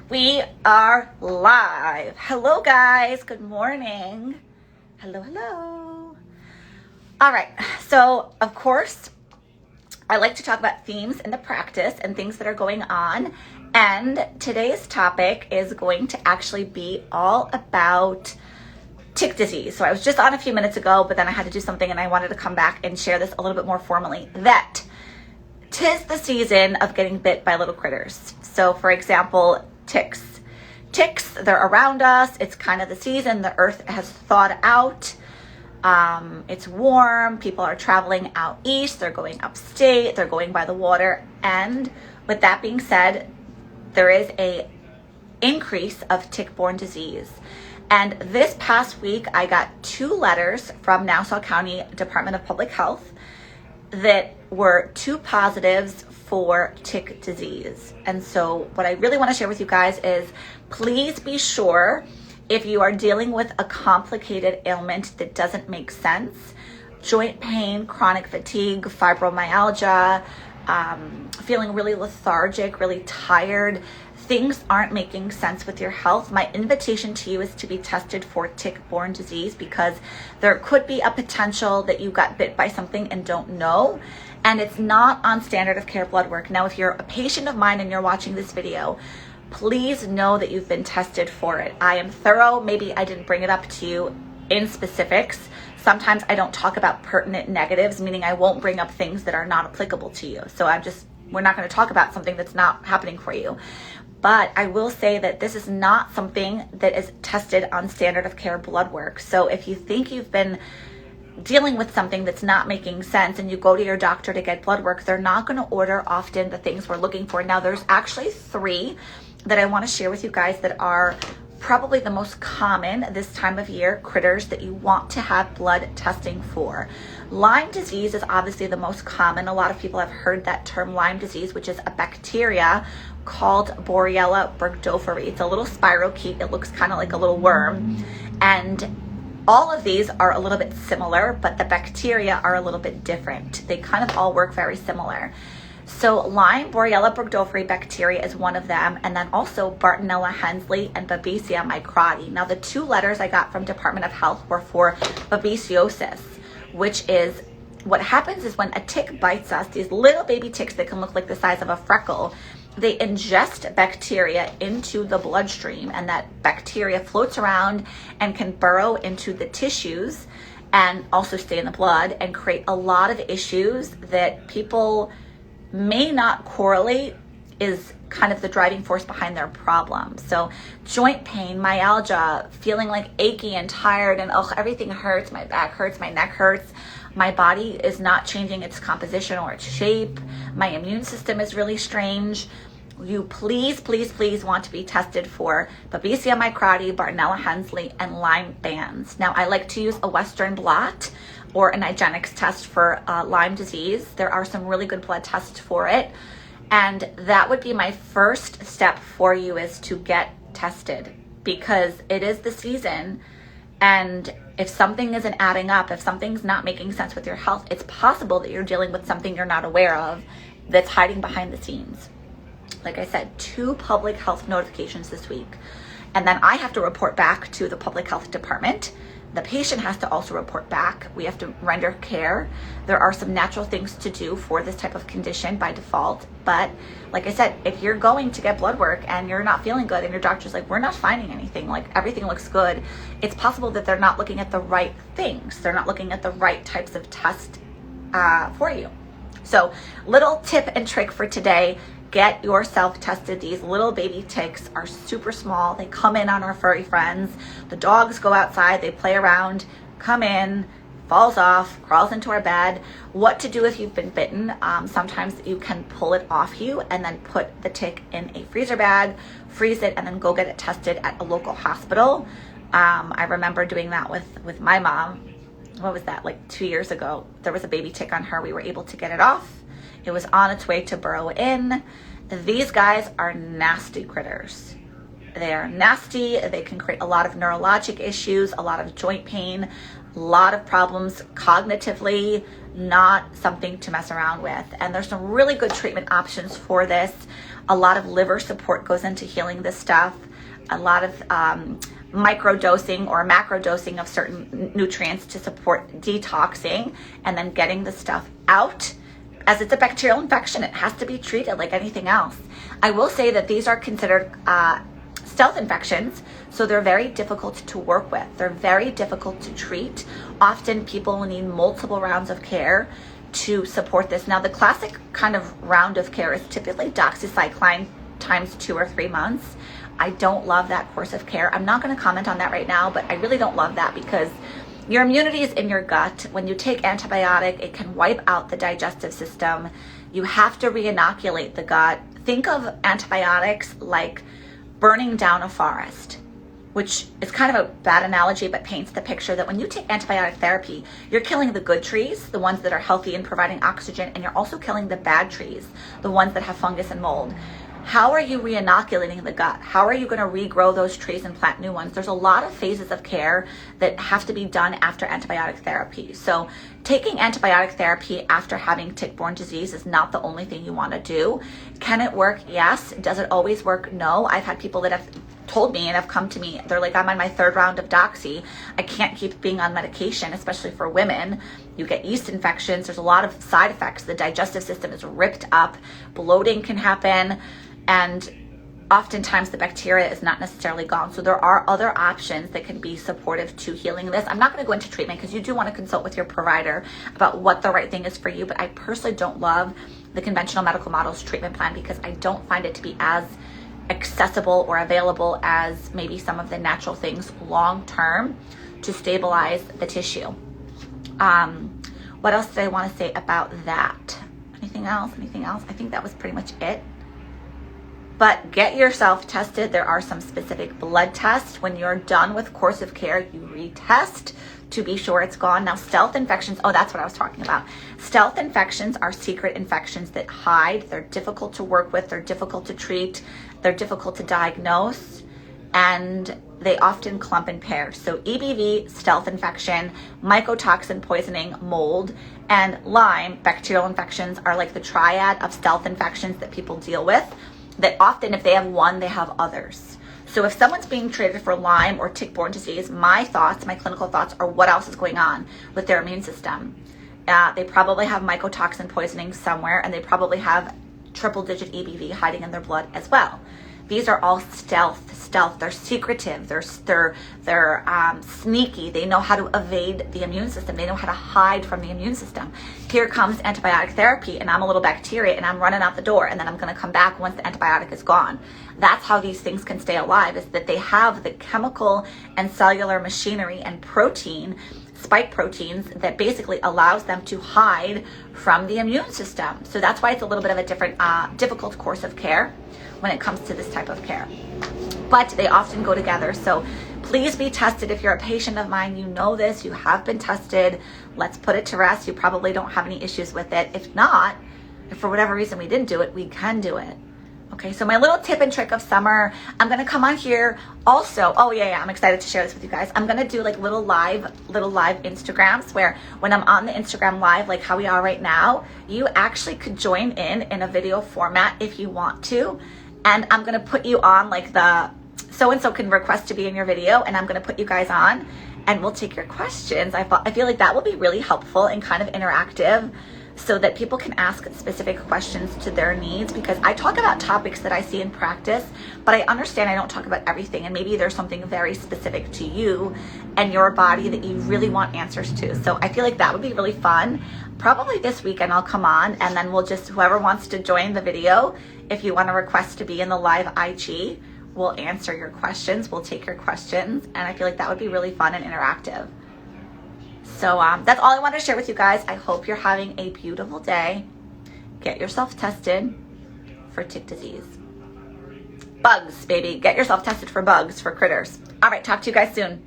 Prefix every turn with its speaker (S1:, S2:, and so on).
S1: We are live. Hello guys, good morning. Hello. All right, so of course, I like to talk about themes in the practice and things that are going on. And today's topic is going to actually be all about tick disease. So I was just on a few minutes ago, but then I had to do something and I wanted to come back and share this a little bit more formally. That 'tis the season of getting bit by little critters. So for example, ticks. Ticks, they're around us. It's kind of the season. The earth has thawed out. It's warm. People are traveling out east. They're going upstate. They're going by the water. And with that being said, there is a increase of tick-borne disease. And this past week, I got 2 letters from Nassau County Department of Public Health that were 2 positives for tick disease. And so what I really want to share with you guys is please be sure if you are dealing with a complicated ailment that doesn't make sense, joint pain, chronic fatigue, fibromyalgia, feeling really lethargic, really tired, things aren't making sense with your health, my invitation to you is to be tested for tick-borne disease, because there could be a potential that you got bit by something and don't know, and it's not on standard of care blood work. Now, if you're a patient of mine and you're watching this video, please know that you've been tested for it. I am thorough. Maybe I didn't bring it up to you in specifics. Sometimes I don't talk about pertinent negatives, meaning I won't bring up things that are not applicable to you. So we're not going to talk about something that's not happening for you. But I will say that this is not something that is tested on standard of care blood work. So if you think you've been dealing with something that's not making sense and you go to your doctor to get blood work, they're not going to order often the things we're looking for. Now, there's actually 3 that I want to share with you guys that are probably the most common this time of year critters that you want to have blood testing for. Lyme disease is obviously the most common. A lot of people have heard that term Lyme disease, which is a bacteria called Borrelia burgdorferi. It's a little spirochete. It looks kind of like a little worm. And all of these are a little bit similar, but the bacteria are a little bit different. They kind of all work very similar. So Lyme Borrelia burgdorferi bacteria is one of them, and then also Bartonella hensleyi and Babesia microti. Now, the 2 letters I got from Department of Health were for babesiosis, which is what happens is when a tick bites us, these little baby ticks that can look like the size of a freckle, they ingest bacteria into the bloodstream, and that bacteria floats around and can burrow into the tissues and also stay in the blood and create a lot of issues that people may not correlate is kind of the driving force behind their problem. So joint pain, myalgia, feeling like achy and tired and everything hurts, my back hurts, my neck hurts, my body is not changing its composition or its shape, my immune system is really strange. You please want to be tested for Babesia microti, Bartonella hensleyi, and Lyme bands. Now, I like to use a Western blot or an IGeneX test for Lyme disease. There are some really good blood tests for it. And that would be my first step for you, is to get tested, because it is the season. And if something isn't adding up, if something's not making sense with your health, it's possible that you're dealing with something you're not aware of that's hiding behind the scenes. Like I said, 2 public health notifications this week. And then I have to report back to the public health department. The patient has to also report back. We have to render care. There are some natural things to do for this type of condition by default. But like I said, if you're going to get blood work and you're not feeling good and your doctor's like, we're not finding anything, like everything looks good, it's possible that they're not looking at the right things. They're not looking at the right types of tests for you. So little tip and trick for today. Get yourself tested. These little baby ticks are super small. They come in on our furry friends. The dogs go outside, they play around, come in, falls off, crawls into our bed. What to do if you've been bitten? Sometimes you can pull it off you and then put the tick in a freezer bag, freeze it, and then go get it tested at a local hospital. I remember doing that with my mom. What was that, like 2 years ago? There was a baby tick on her. We were able to get it off. It was on its way to burrow in. These guys are nasty critters. They are nasty. They can create a lot of neurologic issues, a lot of joint pain, a lot of problems cognitively, not something to mess around with. And there's some really good treatment options for this. A lot of liver support goes into healing this stuff. A lot of micro dosing or macro dosing of certain nutrients to support detoxing and then getting the stuff out. As it's a bacterial infection, it has to be treated like anything else. I will say that these are considered stealth infections, so they're very difficult to work with. They're very difficult to treat. Often people need multiple rounds of care to support this. Now, the classic kind of round of care is typically doxycycline times 2 or 3 months. I don't love that course of care. I'm not going to comment on that right now, but I really don't love that because your immunity is in your gut. When you take antibiotic, it can wipe out the digestive system. You have to re-inoculate the gut. Think of antibiotics like burning down a forest, which is kind of a bad analogy, but paints the picture that when you take antibiotic therapy, you're killing the good trees, the ones that are healthy and providing oxygen, and you're also killing the bad trees, the ones that have fungus and mold. How are you re-inoculating the gut? How are you going to regrow those trees and plant new ones? There's a lot of phases of care that have to be done after antibiotic therapy. So taking antibiotic therapy after having tick-borne disease is not the only thing you want to do. Can it work? Yes. Does it always work? No. I've had people that have told me and have come to me, they're like, I'm on my 3rd round of doxy. I can't keep being on medication, especially for women. You get yeast infections. There's a lot of side effects. The digestive system is ripped up. Bloating can happen. And oftentimes the bacteria is not necessarily gone. So there are other options that can be supportive to healing this. I'm not going to go into treatment because you do want to consult with your provider about what the right thing is for you. But I personally don't love the conventional medical models treatment plan because I don't find it to be as accessible or available as maybe some of the natural things long term to stabilize the tissue. What else did I want to say about that? Anything else? I think that was pretty much it. But get yourself tested. There are some specific blood tests. When you're done with course of care, you retest to be sure it's gone. Now, stealth infections, oh, that's what I was talking about. Stealth infections are secret infections that hide. They're difficult to work with. They're difficult to treat. They're difficult to diagnose. And they often clump in pairs. So EBV, stealth infection, mycotoxin poisoning, mold, and Lyme, bacterial infections are like the triad of stealth infections that people deal with. That often if they have one, they have others. So if someone's being treated for Lyme or tick-borne disease, my clinical thoughts are what else is going on with their immune system. They probably have mycotoxin poisoning somewhere, and they probably have triple-digit EBV hiding in their blood as well. These are all stealth. They're secretive. They're sneaky. They know how to evade the immune system. They know how to hide from the immune system. Here comes antibiotic therapy, and I'm a little bacteria, and I'm running out the door, and then I'm going to come back once the antibiotic is gone. That's how these things can stay alive, is that they have the chemical and cellular machinery and protein, spike proteins, that basically allows them to hide from the immune system. So that's why it's a little bit of a different, difficult course of care when it comes to this type of care. But they often go together. So please be tested. If you're a patient of mine, you know this, you have been tested. Let's put it to rest. You probably don't have any issues with it. If not, if for whatever reason we didn't do it, we can do it. Okay, so my little tip and trick of summer, I'm going to come on here also. Oh yeah, I'm excited to share this with you guys. I'm going to do like little live Instagrams where when I'm on the Instagram live, like how we are right now, you actually could join in a video format if you want to. And I'm going to put you on like the so-and-so can request to be in your video, and I'm going to put you guys on and we'll take your questions. I feel like that will be really helpful and kind of interactive so that people can ask specific questions to their needs, because I talk about topics that I see in practice, but I understand I don't talk about everything, and maybe there's something very specific to you and your body that you really want answers to. So I feel like that would be really fun. Probably this weekend I'll come on, and then we'll just, whoever wants to join the video, if you want to request to be in the live IG, we'll answer your questions, we'll take your questions, and I feel like that would be really fun and interactive. So that's all I wanted to share with you guys. I hope you're having a beautiful day. Get yourself tested for tick disease. Bugs, baby. Get yourself tested for bugs, for critters. All right, talk to you guys soon.